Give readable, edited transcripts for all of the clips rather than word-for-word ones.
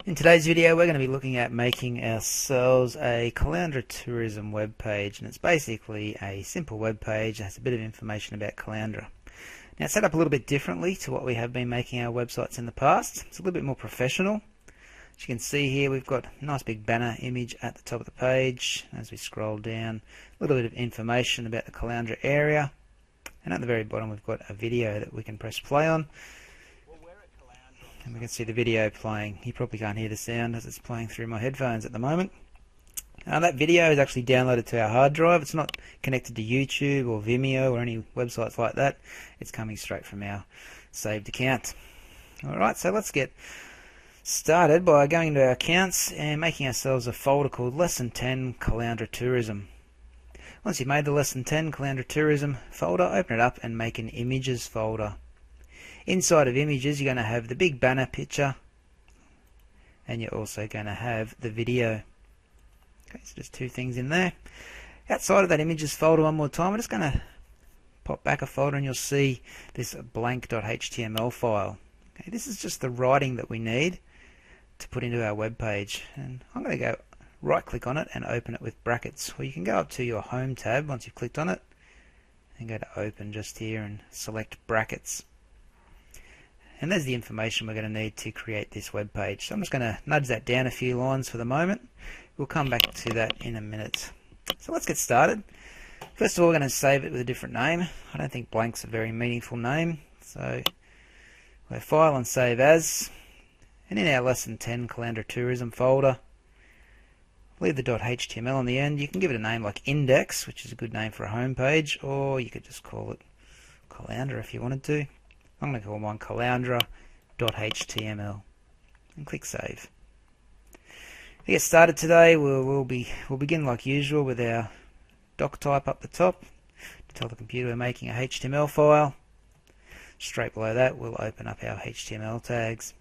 In today's video we're going to be looking at making ourselves a Caloundra tourism web page, and it's basically a simple web page that has a bit of information about Caloundra. Now it's set up a little bit differently to what we have been making our websites in the past. It's a little bit more professional. As you can see here, we've got a nice big banner image at the top of the page. As we scroll down, a little bit of information about the Caloundra area, and at the very bottom we've got a video that we can press play on. And we can see the video playing. You probably can't hear the sound as it's playing through my headphones at the moment. That video is actually downloaded to our hard drive. It's not connected to YouTube or Vimeo or any websites like that. It's coming straight from our saved account. Alright, so let's get started by going into our accounts and making ourselves a folder called Lesson 10 Caloundra Tourism. Once you've made the Lesson 10 Caloundra Tourism folder, open it up and make an Images folder. Inside of Images you're going to have the big banner picture, and you're also going to have the video. Okay, so just two things in there. Outside of that Images folder, one more time, I'm just going to pop back a folder and you'll see this blank.html file. Okay, this is just the writing that we need to put into our web page, and I'm going to go right click on it and open it with brackets, or you can go up to your Home tab once you've clicked on it and go to Open just here and select brackets. And there's the information we're going to need to create this web page. So I'm just going to nudge that down a few lines for the moment. We'll come back to that in a minute. So let's get started. First of all, we're going to save it with a different name. I don't think blank's a very meaningful name. So we'll File and Save As. And in our Lesson 10 Caloundra Tourism folder, leave the .html on the end. You can give it a name like Index, which is a good name for a home page, or you could just call it Caloundra if you wanted to. I'm going to call mine Caloundra.html and click Save. To get started today, we'll begin like usual with our doc type up the top to tell the computer we're making a HTML file. Straight below that we'll open up our HTML tags.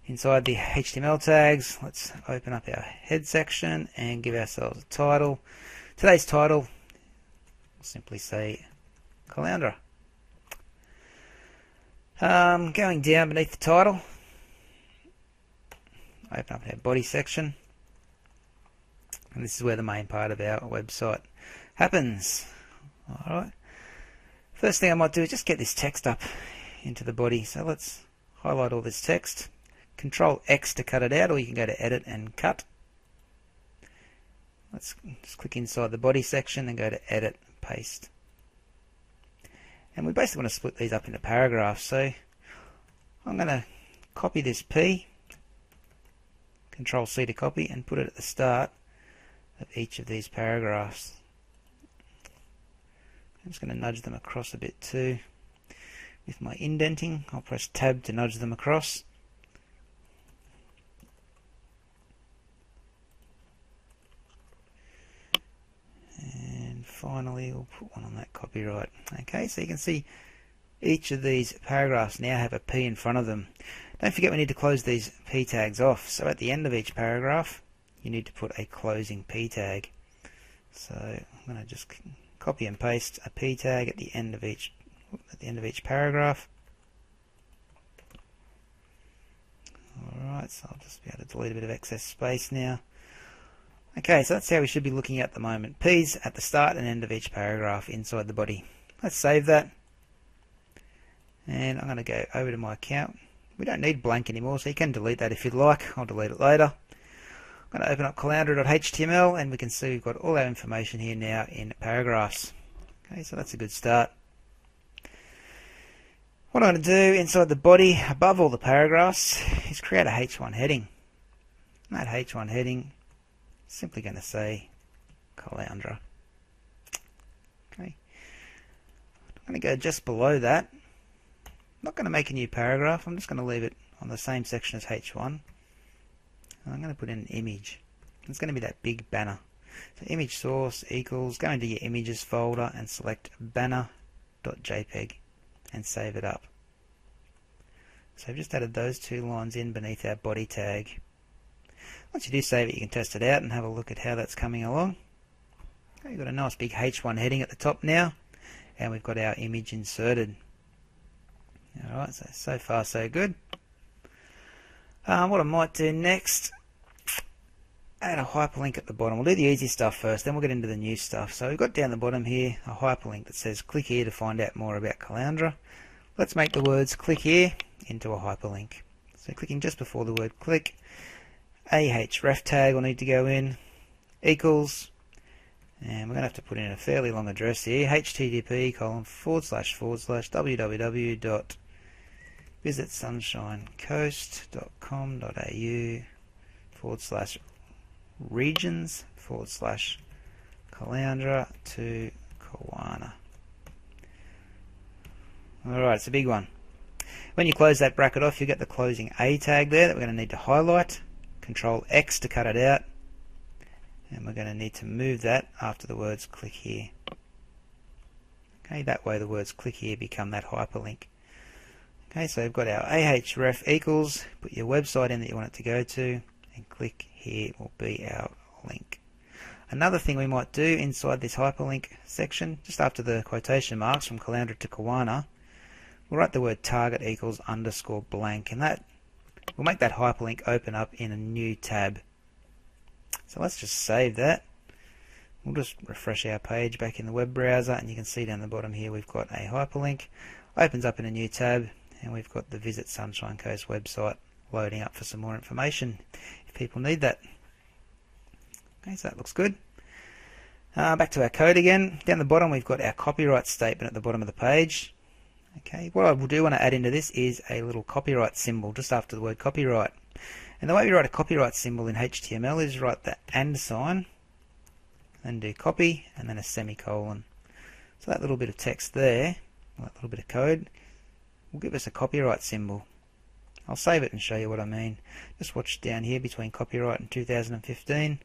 Inside the HTML tags, let's open up our head section and give ourselves a title. Today's title, we'll simply say Caloundra. Going down beneath the title, open up our body section, and this is where the main part of our website happens. Alright, first thing I might do is just get this text up into the body. So let's highlight all this text, Control X to cut it out, or you can go to Edit and Cut. Let's just click inside the body section and go to Edit, Paste. And we basically want to split these up into paragraphs, so I'm going to copy this P, Control C to copy, and put it at the start of each of these paragraphs. I'm just going to nudge them across a bit too. With my indenting, I'll press Tab to nudge them across. Finally, we'll put one on that copyright. Okay, so you can see each of these paragraphs now have a P in front of them. Don't forget we need to close these P tags off. So at the end of each paragraph, you need to put a closing P tag. So I'm going to just copy and paste a P tag at the end of each paragraph. Alright, so I'll just be able to delete a bit of excess space now. Okay, so that's how we should be looking at the moment. P's at the start and end of each paragraph inside the body. Let's save that. And I'm going to go over to my account. We don't need blank anymore, so you can delete that if you'd like. I'll delete it later. I'm going to open up Caloundra.html, and we can see we've got all our information here now in paragraphs. Okay, so that's a good start. What I'm going to do inside the body, above all the paragraphs, is create a H1 heading. And that H1 heading, simply going to say Caloundra. Okay, I'm going to go just below that. I'm not going to make a new paragraph. I'm just going to leave it on the same section as H1. And I'm going to put in an image. It's going to be that big banner. So image source equals, go into your images folder and select banner.jpg and save it up. So I've just added those two lines in beneath our body tag. Once you do save it, you can test it out and have a look at how that's coming along. Okay, you've got a nice big H1 heading at the top now, and we've got our image inserted. Alright, so far so good. What I might do next, add a hyperlink at the bottom. We'll do the easy stuff first, then we'll get into the new stuff. So we've got down the bottom here a hyperlink that says click here to find out more about Caloundra. Let's make the words click here into a hyperlink. So clicking just before the word click, href tag will need to go in, equals, and we're going to have to put in a fairly long address here, http://www.visitsunshinecoast.com.au/regions/Caloundra to Kawana. Alright, it's a big one. When you close that bracket off, you get the closing A tag there that we're going to need to highlight. Control X to cut it out. And we're going to need to move that after the words click here. Okay, that way the words click here become that hyperlink. Okay, so we've got our ahref equals, put your website in that you want it to go to, and click here will be our link. Another thing we might do inside this hyperlink section, just after the quotation marks from Caloundra to Kawana, we'll write the word target equals underscore blank, and that will make that hyperlink open up in a new tab. So let's just save that. We'll just refresh our page back in the web browser, and you can see down the bottom here we've got a hyperlink. Opens up in a new tab, and we've got the Visit Sunshine Coast website loading up for some more information if people need that. Okay, so that looks good. Back to our code again. Down the bottom we've got our copyright statement at the bottom of the page. Okay, what I will do when I add into this is a little copyright symbol just after the word copyright. And the way we write a copyright symbol in HTML is write the and sign, then do copy, and then a semicolon. So that little bit of text there, that little bit of code, will give us a copyright symbol. I'll save it and show you what I mean. Just watch down here between copyright and 2015.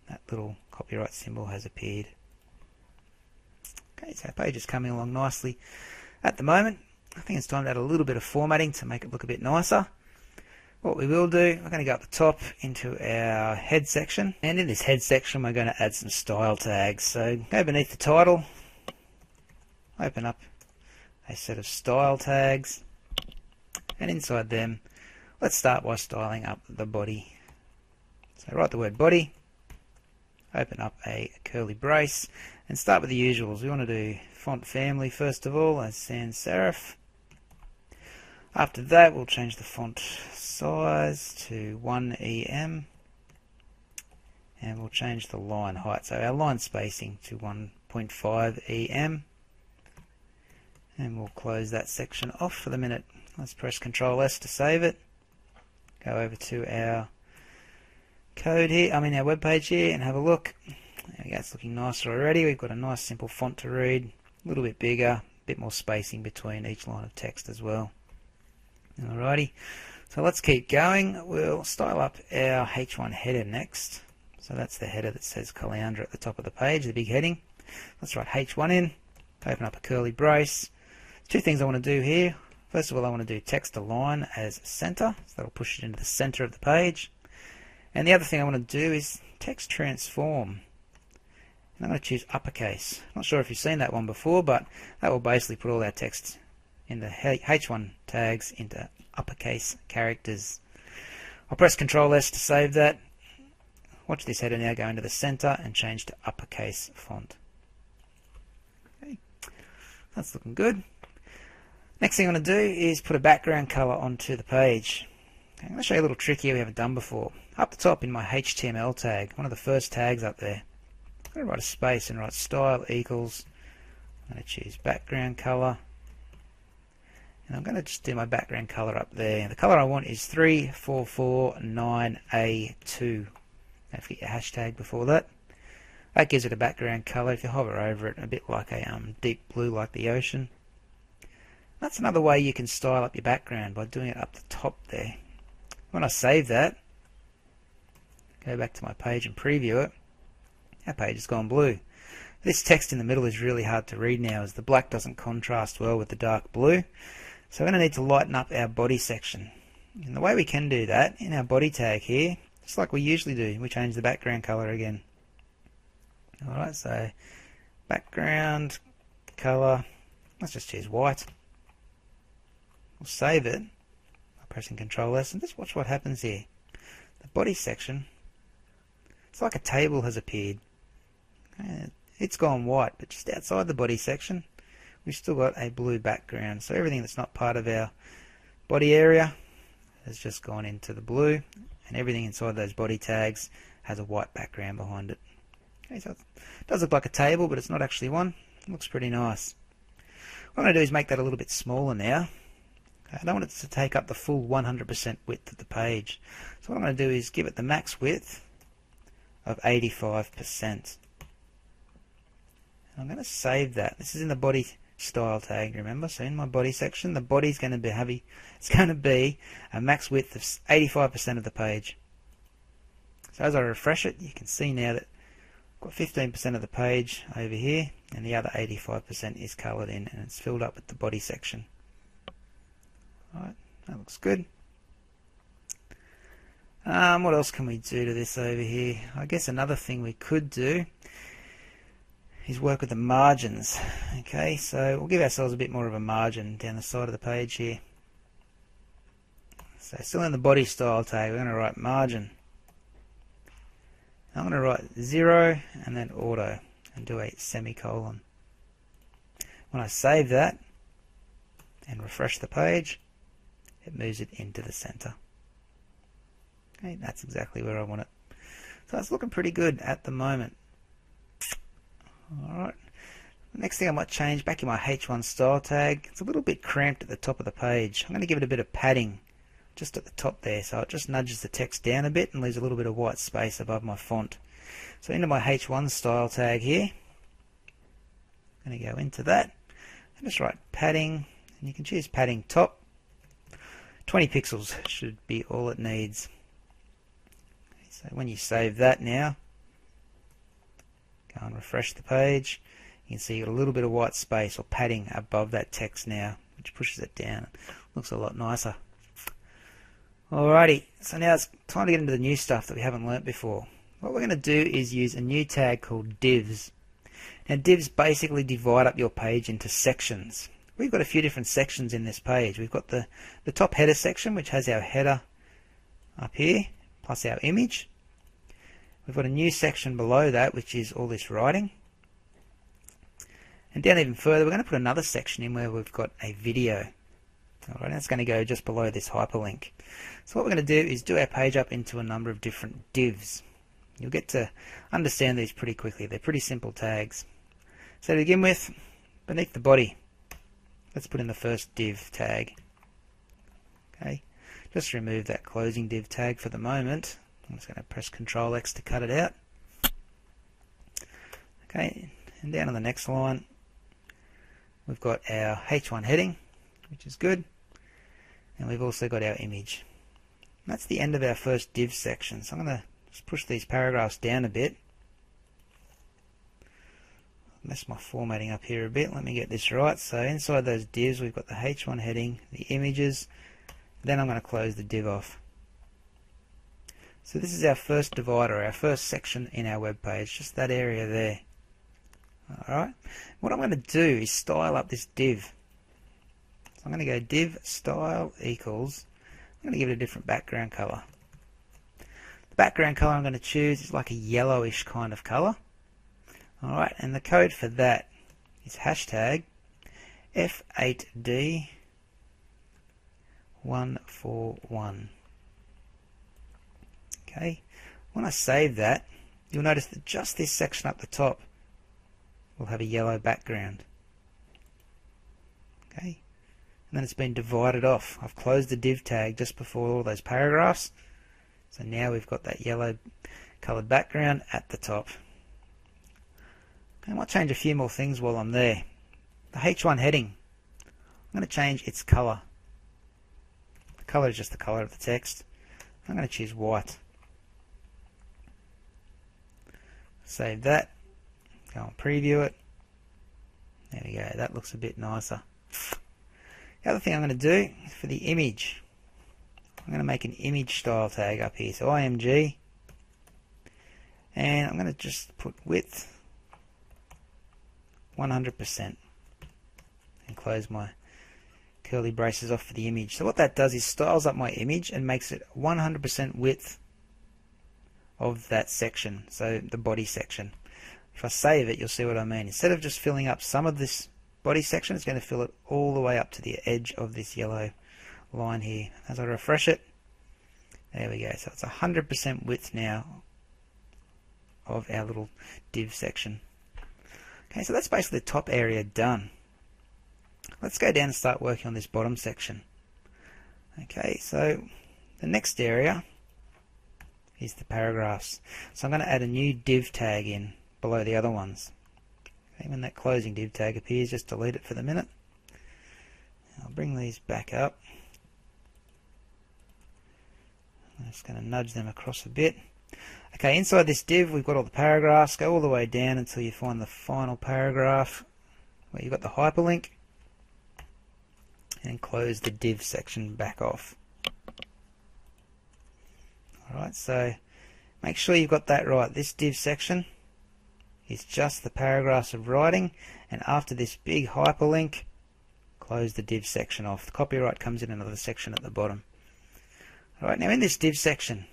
That little copyright symbol has appeared. Okay, so our page is coming along nicely. At the moment, I think it's time to add a little bit of formatting to make it look a bit nicer. What we will do, we're going to go up the top into our head section, and in this head section we're going to add some style tags. So go beneath the title, open up a set of style tags, and inside them let's start by styling up the body. So write the word body, open up a curly brace, and start with the usuals. We want to do font family first of all as sans serif. After that we'll change the font size to 1em, and we'll change the line height, so our line spacing to 1.5em, and we'll close that section off for the minute. Let's press Ctrl S to save it. Go over to our code here, our web page here, and have a look. There we go, it's looking nicer already. We've got a nice simple font to read, a little bit bigger, a bit more spacing between each line of text as well. Alrighty, so let's keep going. We'll style up our H1 header next. So that's the header that says Caloundra at the top of the page, the big heading. Let's write H1 in, open up a curly brace. Two things I want to do here. First of all, I want to do text align as center, so that'll push it into the center of the page. And the other thing I want to do is text transform. And I'm going to choose uppercase. Not sure if you've seen that one before, but that will basically put all our text in the H1 tags into uppercase characters. I'll press Ctrl S to save that. Watch this header now go into the center and change to uppercase font. Okay, that's looking good. Next thing I'm going to do is put a background color onto the page. Okay, I'm going to show you a little trick here we haven't done before. Up the top in my HTML tag, one of the first tags up there, I'm going to write a space and write style equals. I'm going to choose background color. And I'm going to just do my background color up there. The color I want is 3449A2. Don't forget your hashtag before that. That gives it a background color. If you hover over it, a bit like a deep blue like the ocean. That's another way you can style up your background, by doing it up the top there. When I save that, go back to my page and preview it, our page has gone blue. This text in the middle is really hard to read now, as the black doesn't contrast well with the dark blue. So we're going to need to lighten up our body section. And the way we can do that, in our body tag here, just like we usually do, we change the background color again. Alright, so background color, let's just choose white. We'll save it. I'll Pressing Control S, and just watch what happens here. The body section, it's like a table has appeared. It's gone white, but just outside the body section, we've still got a blue background. So everything that's not part of our body area has just gone into the blue, and everything inside those body tags has a white background behind it. Okay, so it does look like a table, but it's not actually one. It looks pretty nice. What I'm going to do is make that a little bit smaller now. I don't want it to take up the full 100% width of the page. So what I'm going to do is give it the max width of 85%. And I'm going to save that. This is in the body style tag, remember? So in my body section, the body's going to be heavy. It's going to be a max width of 85% of the page. So as I refresh it, you can see now that I've got 15% of the page over here, and the other 85% is coloured in, and it's filled up with the body section. Alright, that looks good. What else can we do to this over here? I guess another thing we could do is work with the margins. Okay, so we'll give ourselves a bit more of a margin down the side of the page here. So still in the body style tag, we're going to write margin. I'm going to write 0 and then auto and do a semicolon. When I save that and refresh the page, it moves it into the center. Okay, that's exactly where I want it. So it's looking pretty good at the moment. Alright, the next thing I might change, back in my H1 style tag, it's a little bit cramped at the top of the page. I'm going to give it a bit of padding just at the top there, so it just nudges the text down a bit and leaves a little bit of white space above my font. So into my H1 style tag here, I'm going to go into that and just write padding, and you can choose padding top. 20 pixels should be all it needs. Okay, so when you save that now, go and refresh the page, you can see you've got a little bit of white space or padding above that text now, which pushes it down. It looks a lot nicer. Alrighty, so now it's time to get into the new stuff that we haven't learnt before. What we're going to do is use a new tag called divs. Now divs basically divide up your page into sections. We've got a few different sections in this page. We've got the top header section, which has our header up here, plus our image. We've got a new section below that, which is all this writing. And down even further, we're going to put another section in where we've got a video. Alright, that's going to go just below this hyperlink. So what we're going to do is do our page up into a number of different divs. You'll get to understand these pretty quickly. They're pretty simple tags. So to begin with, beneath the body, let's put in the first div tag. Okay, just remove that closing div tag for the moment. I'm just going to press Ctrl X to cut it out. Okay, and down on the next line, we've got our H1 heading, which is good, and we've also got our image. And that's the end of our first div section. So I'm going to just push these paragraphs down a bit. Mess my formatting up here a bit. Let me get this right. So inside those divs, we've got the H1 heading, the images. Then I'm going to close the div off. So this is our first divider, our first section in our web page, just that area there. Alright, what I'm going to do is style up this div. So I'm going to go div style equals, I'm going to give it a different background color. The background color I'm going to choose is like a yellowish kind of color. Alright, and the code for that is hashtag F8D141. Okay, when I save that, you'll notice that just this section up the top will have a yellow background. Okay, and then it's been divided off. I've closed the div tag just before all those paragraphs, so now we've got that yellow coloured background at the top. Okay, I might change a few more things while I'm there. The H1 heading, I'm going to change its colour. The colour is just the colour of the text. I'm going to choose white. Save that, go and preview it. There we go, that looks a bit nicer. The other thing I'm going to do is for the image, I'm going to make an image style tag up here, so IMG, and I'm going to just put width 100% and close my curly braces off for the image. So what that does is styles up my image and makes it 100% width of that section, so the body section. If I save it, you'll see what I mean. Instead of just filling up some of this body section, it's going to fill it all the way up to the edge of this yellow line here. As I refresh it, there we go. So it's 100% width now of our little div section. Okay, so that's basically the top area done. Let's go down and start working on this bottom section. Okay, so the next area is the paragraphs. So I'm going to add a new div tag in below the other ones. Okay, when that closing div tag appears, just delete it for the minute. I'll bring these back up. I'm just going to nudge them across a bit. Okay, inside this div we've got all the paragraphs. Go all the way down until you find the final paragraph where you've got the hyperlink, and close the div section back off. Alright, so make sure you've got that right. This div section is just the paragraphs of writing, and after this big hyperlink, close the div section off. The copyright comes in another section at the bottom. Alright, now in this div section,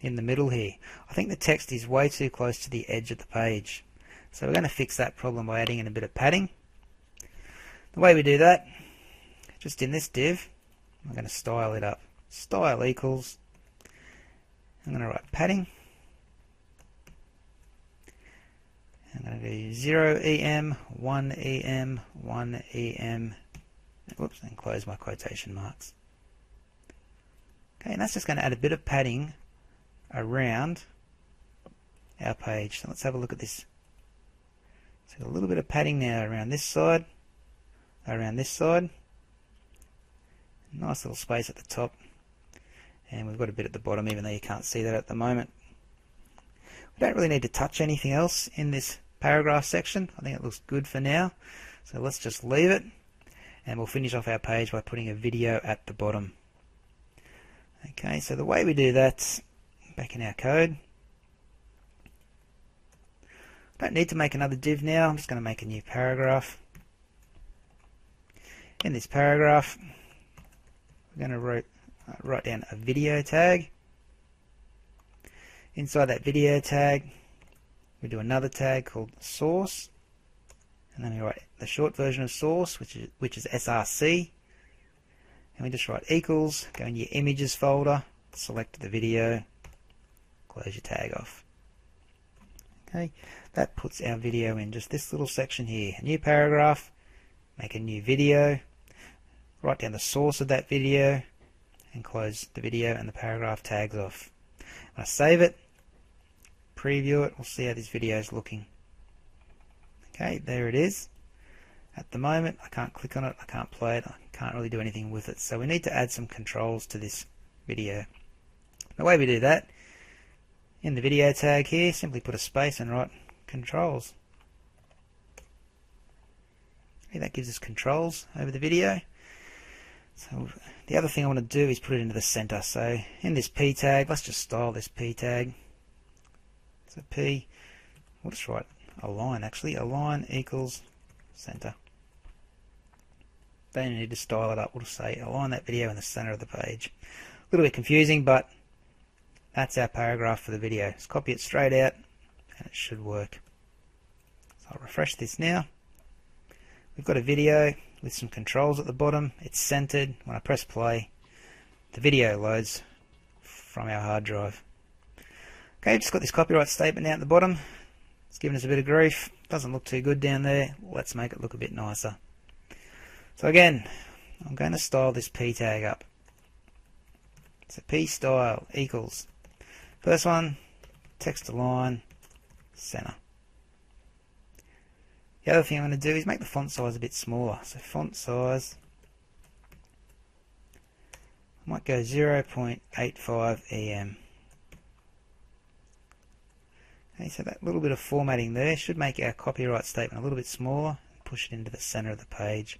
in the middle here, I think the text is way too close to the edge of the page. So we're going to fix that problem by adding in a bit of padding. The way we do that, just in this div, I'm going to style it up. Style equals, I'm going to write padding. I'm going to do 0 EM, 1 EM, 1 EM, whoops, and close my quotation marks. Okay, and that's just going to add a bit of padding around our page. So let's have a look at this. So a little bit of padding now around this side, around this side. Nice little space at the top, and we've got a bit at the bottom, even though you can't see that at the moment. We don't really need to touch anything else in this paragraph section. I think it looks good for now. So let's just leave it, and we'll finish off our page by putting a video at the bottom. Okay, so the way we do that, back in our code, don't need to make another div now. I'm just going to make a new paragraph. In this paragraph, we're going to write down a video tag. Inside that video tag, we do another tag called source, and then we write the short version of source, which is src, and we just write equals, go in your images folder, select the video, close your tag off. Okay, that puts our video in just this little section here. A new paragraph, make a new video, write down the source of that video, and close the video and the paragraph tags off. When I save it, preview it, we'll see how this video is looking. Okay, there it is. At the moment, I can't click on it, I can't play it, I can't really do anything with it. So we need to add some controls to this video. The way we do that, in the video tag here, simply put a space and write controls. Okay, that gives us controls over the video. So the other thing I want to do is put it into the center. So in this P tag, let's just style this P tag. So P, we'll just write align actually. Align equals center. Don't need to style it up. We'll just say align that video in the center of the page. A little bit confusing, but that's our paragraph for the video. Let's copy it straight out and it should work. So I'll refresh this now. We've got a video with some controls at the bottom. It's centered. When I press play, the video loads from our hard drive. Okay, just got this copyright statement out at the bottom. It's giving us a bit of grief. Doesn't look too good down there. Let's make it look a bit nicer. So again, I'm going to style this P tag up. So P style equals, first one, text align, center. The other thing I'm going to do is make the font size a bit smaller. So font size, I might go 0.85 EM. Okay, so that little bit of formatting there should make our copyright statement a little bit smaller and push it into the center of the page.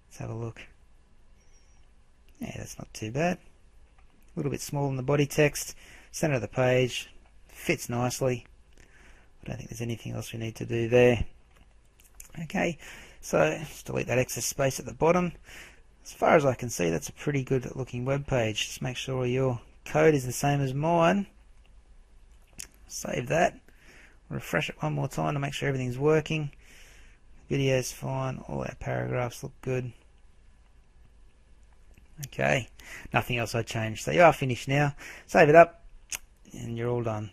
Let's have a look. Yeah, that's not too bad. A little bit smaller than the body text, center of the page, fits nicely. I don't think there's anything else we need to do there. Okay, so just delete that excess space at the bottom. As far as I can see, that's a pretty good looking web page. Just make sure your code is the same as mine. Save that. Refresh it one more time to make sure everything's working. Video's fine. All our paragraphs look good. Okay, nothing else I changed. So you are finished now. Save it up and you're all done.